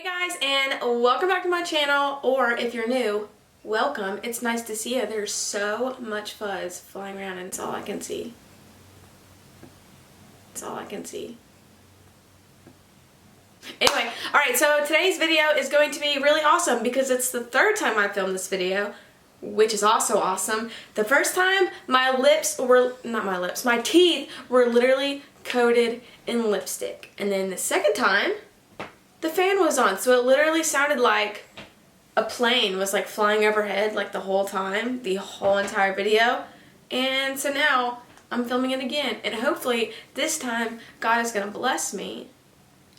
Guys, and welcome back to my channel, or if you're new, welcome. It's nice to see you. There's so much fuzz flying around and it's all I can see. It's all I can see. Anyway, alright, so today's video is going to be really awesome because it's the third time I filmed this video, which is also awesome. The first time, my teeth were literally coated in lipstick. And then the second time, the fan was on, so it literally sounded like a plane was like flying overhead like the whole time, the whole entire video. And so now I'm filming it again, and hopefully this time God is gonna bless me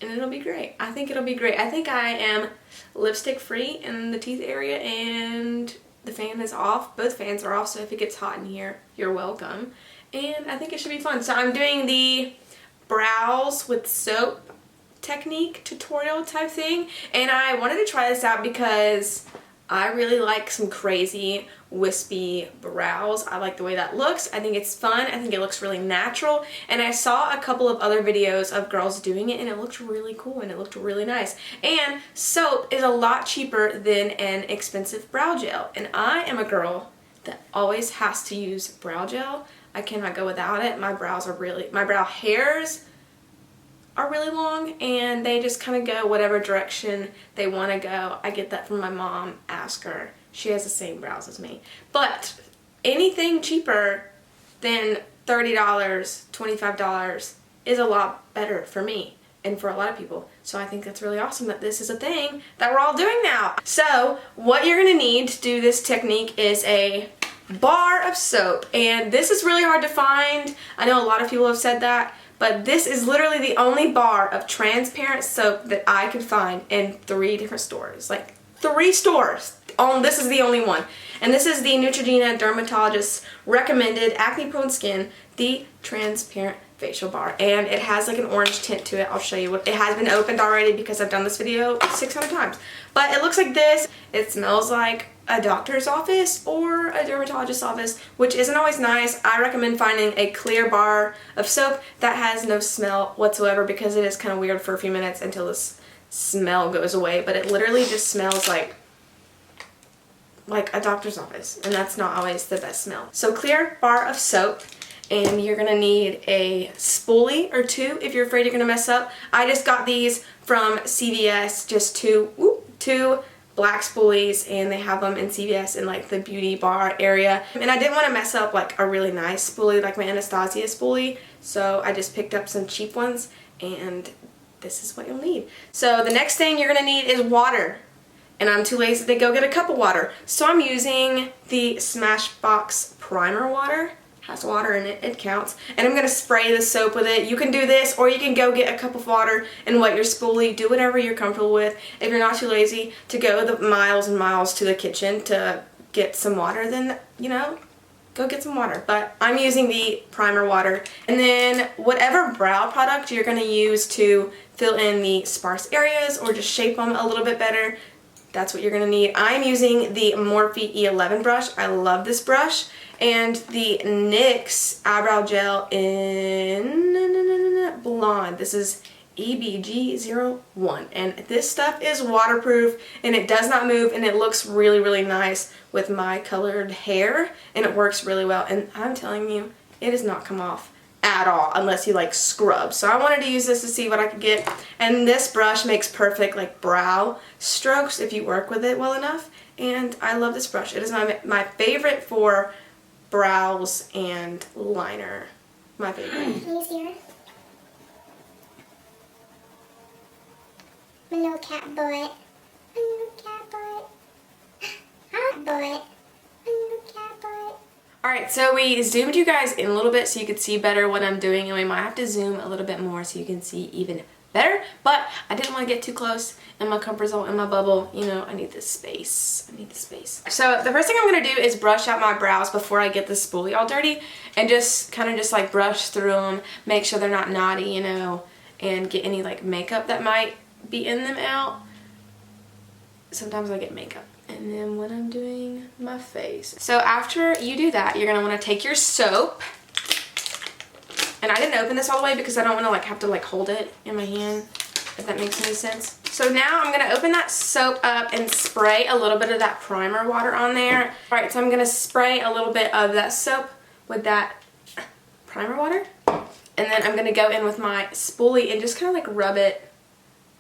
and it'll be great. I think it'll be great. I think I am lipstick free in the teeth area and the fan is off. Both fans are off, so if it gets hot in here, you're welcome. And I think it should be fun. So I'm doing the brows with soap technique tutorial type thing, and I wanted to try this out because I really like some crazy wispy brows. I like the way that looks. I think it's fun. I think it looks really natural, and I saw a couple of other videos of girls doing it and it looked really cool and it looked really nice. And soap is a lot cheaper than an expensive brow gel, and I am a girl that always has to use brow gel. I cannot go without it. My brow hairs are really long and they just kind of go whatever direction they want to go. I get that from my mom. Ask her. She has the same brows as me. But anything cheaper than $30, $25 is a lot better for me and for a lot of people. So I think that's really awesome that this is a thing that we're all doing now. So what you're going to need to do this technique is a bar of soap, and this is really hard to find. I know a lot of people have said that, but this is literally the only bar of transparent soap that I could find in 3 different stores. Like 3 stores. This is the only one. And this is the Neutrogena Dermatologist Recommended Acne Prone Skin, the transparent facial bar. And it has like an orange tint to it. I'll show you what it has been opened already because I've done this video 600 times. But it looks like this. It smells like a doctor's office or a dermatologist's office, which isn't always nice. I recommend finding a clear bar of soap that has no smell whatsoever because it is kind of weird for a few minutes until this smell goes away. But it literally just smells like a doctor's office, and that's not always the best smell. So clear bar of soap, and you're gonna need a spoolie or 2 if you're afraid you're gonna mess up. I just got these from CVS, just two black spoolies, and they have them in CVS in like the beauty bar area. And I didn't want to mess up like a really nice spoolie like my Anastasia spoolie, so I just picked up some cheap ones, and this is what you'll need. So the next thing you're gonna need is water. And I'm too lazy to go get a cup of water, so I'm using the Smashbow primer water. Has water in it, it counts. And I'm going to spray the soap with it. You can do this, or you can go get a cup of water and wet your spoolie. Do whatever you're comfortable with. If you're not too lazy to go the miles and miles to the kitchen to get some water, then, you know, go get some water. But I'm using the primer water. And then whatever brow product you're going to use to fill in the sparse areas or just shape them a little bit better, that's what you're going to need. I'm using the Morphe E11 brush. I love this brush. And the NYX eyebrow gel in blonde. This is EBG01. And this stuff is waterproof and it does not move, and it looks really, really nice with my colored hair, and it works really well. And I'm telling you, it does not come off at all unless you like scrub. So I wanted to use this to see what I could get, and this brush makes perfect like brow strokes if you work with it well enough, and I love this brush. It is my favorite for brows and liner. My favorite. Can you see her? My little cat butt. My little cat butt. Hot butt. My little cat butt. Alright, so we zoomed you guys in a little bit so you could see better what I'm doing, and we might have to zoom a little bit more so you can see even better, but I didn't want to get too close in my comfort zone, in my bubble. You know, I need this space. I need the space. So the first thing I'm going to do is brush out my brows before I get the spoolie all dirty, and just kind of just like brush through them, make sure they're not knotty, you know, and get any like makeup that might be in them out. Sometimes I get makeup. And then when I'm doing my face. So after you do that, you're going to want to take your soap. And I didn't open this all the way because I don't want to like have to like hold it in my hand. if that makes any sense. So now I'm going to open that soap up and spray a little bit of that primer water on there. Alright, so I'm going to spray a little bit of that soap with that primer water. And then I'm going to go in with my spoolie and just kind of like rub it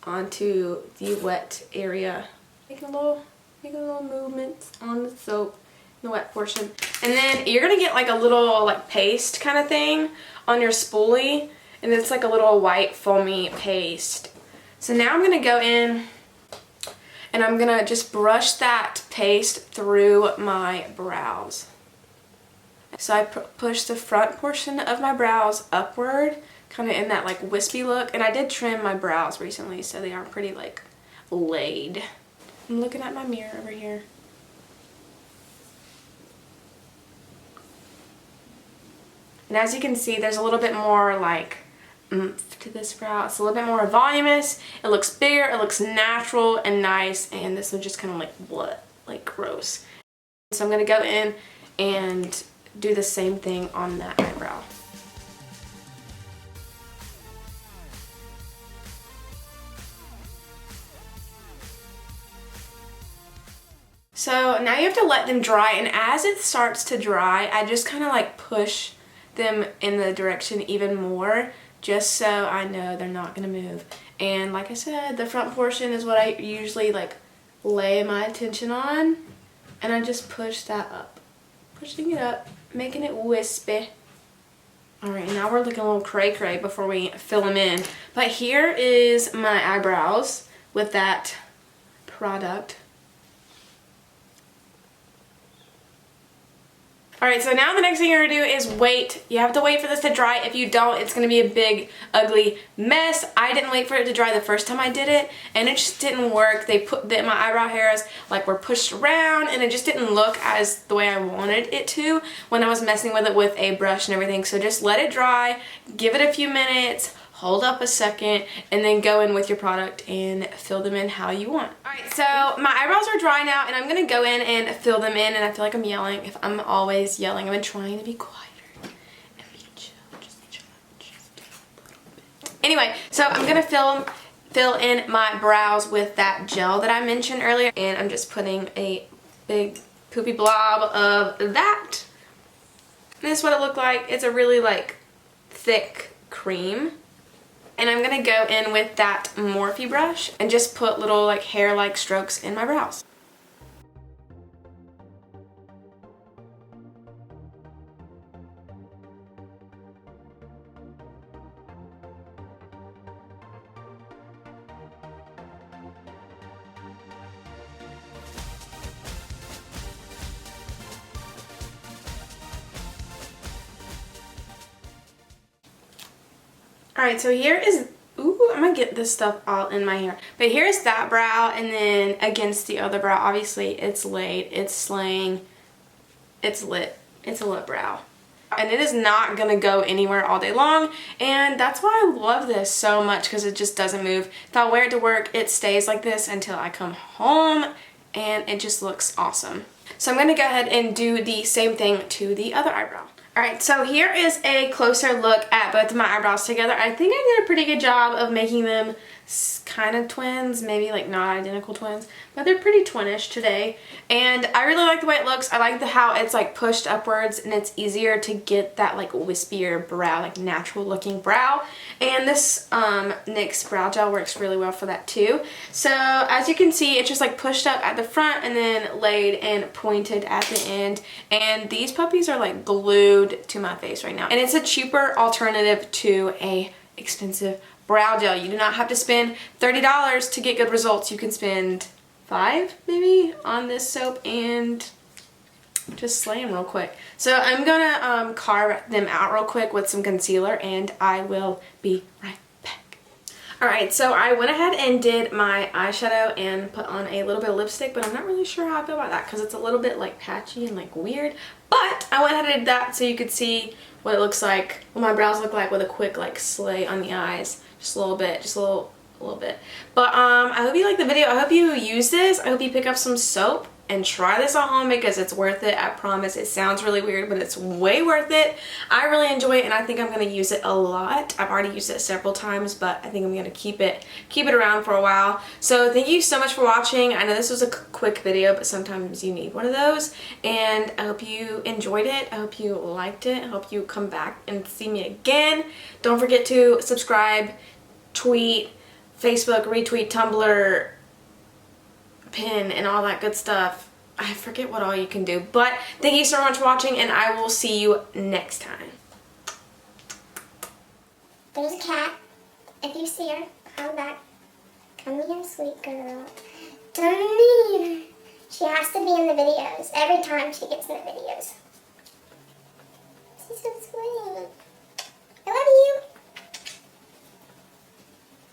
onto the wet area. Making a little movement on the soap, the wet portion. And then you're going to get like a little like paste kind of thing on your spoolie. And it's like a little white foamy paste. So now I'm going to go in and I'm going to just brush that paste through my brows. So I push the front portion of my brows upward, kind of in that like wispy look. And I did trim my brows recently, so they are pretty like laid. I'm looking at my mirror over here. And as you can see, there's a little bit more like oomph to this brow. It's a little bit more voluminous. It looks bigger, it looks natural and nice, and this one just kind of like what? Like gross. So I'm going to go in and do the same thing on that eyebrow. So now you have to let them dry, and as it starts to dry, I just kind of like push them in the direction even more, just so I know they're not going to move. And like I said, the front portion is what I usually like lay my attention on, and I just push that up. Pushing it up, making it wispy. Alright, now we're looking a little cray-cray before we fill them in. But here is my eyebrows with that product. Alright, so now the next thing you're going to do is wait. You have to wait for this to dry. If you don't, it's going to be a big, ugly mess. I didn't wait for it to dry the first time I did it, and it just didn't work. My eyebrow hairs like were pushed around, and it just didn't look as the way I wanted it to when I was messing with it with a brush and everything. So just let it dry, give it a few minutes, hold up a second, and then go in with your product and fill them in how you want. Alright, so my eyebrows are dry now, and I'm going to go in and fill them in, and I feel like I'm yelling. If I'm always yelling, I've been trying to be quieter and be chill, just chill a little bit. Anyway, so I'm going to fill in my brows with that gel that I mentioned earlier, and I'm just putting a big poopy blob of that. And this is what it looked like. It's a really like thick cream. And I'm going to go in with that Morphe brush and just put little like hair-like strokes in my brows. Alright, so here is, ooh, I'm going to get this stuff all in my hair. But here's that brow, and then against the other brow, obviously it's laid, it's slaying, it's lit. It's a lit brow. And it is not going to go anywhere all day long, and that's why I love this so much, because it just doesn't move. If I wear it to work, it stays like this until I come home, and it just looks awesome. So I'm going to go ahead and do the same thing to the other eyebrow. Alright, so here is a closer look at both of my eyebrows together. I think I did a pretty good job of making them kind of twins, maybe like not identical twins, but they're pretty twinish today. And I really like the way it looks. I like how it's like pushed upwards, and it's easier to get that like wispier brow, like natural looking brow. And this NYX brow gel works really well for that too. So as you can see, it's just like pushed up at the front and then laid and pointed at the end. And these puppies are like glued to my face right now. And it's a cheaper alternative to a expensive brow gel. You do not have to spend $30 to get good results. You can spend $5 maybe on this soap and just slay them real quick. So I'm gonna carve them out real quick with some concealer, and I will be right back. Alright, so I went ahead and did my eyeshadow and put on a little bit of lipstick, but I'm not really sure how I feel about that because it's a little bit like patchy and like weird. But I went ahead and did that so you could see what it looks like, what my brows look like with a quick like slay on the eyes. Just a little bit, just a little bit. But I hope you like the video. I hope you use this. I hope you pick up some soap and try this at home because it's worth it. I promise. It sounds really weird, but it's way worth it. I really enjoy it, and I think I'm going to use it a lot. I've already used it several times, but I think I'm going to keep it around for a while. So thank you so much for watching. I know this was a quick video, but sometimes you need one of those, and I hope you enjoyed it. I hope you liked it. I hope you come back and see me again. Don't forget to subscribe, tweet, Facebook, retweet, Tumblr, pin, and all that good stuff. I forget what all you can do, but thank you so much for watching, and I will see you next time. There's a cat. If you see her, come back. Come here, sweet girl. Don't need her. She has to be in the videos every time she gets in the videos. She's so sweet. I love you.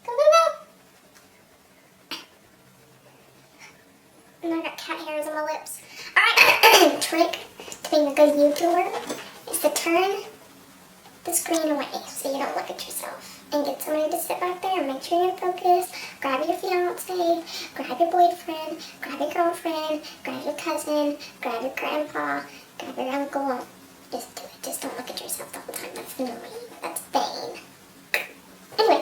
Go, go, go. And I got cat hairs on my lips. Alright, trick to being a good YouTuber is to turn the screen away so you don't look at yourself. And get somebody to sit back there and make sure you're focused. Grab your fiance, grab your boyfriend, grab your girlfriend, grab your cousin, grab your grandpa, grab your uncle. Just do it. Just don't look at yourself the whole time. That's annoying.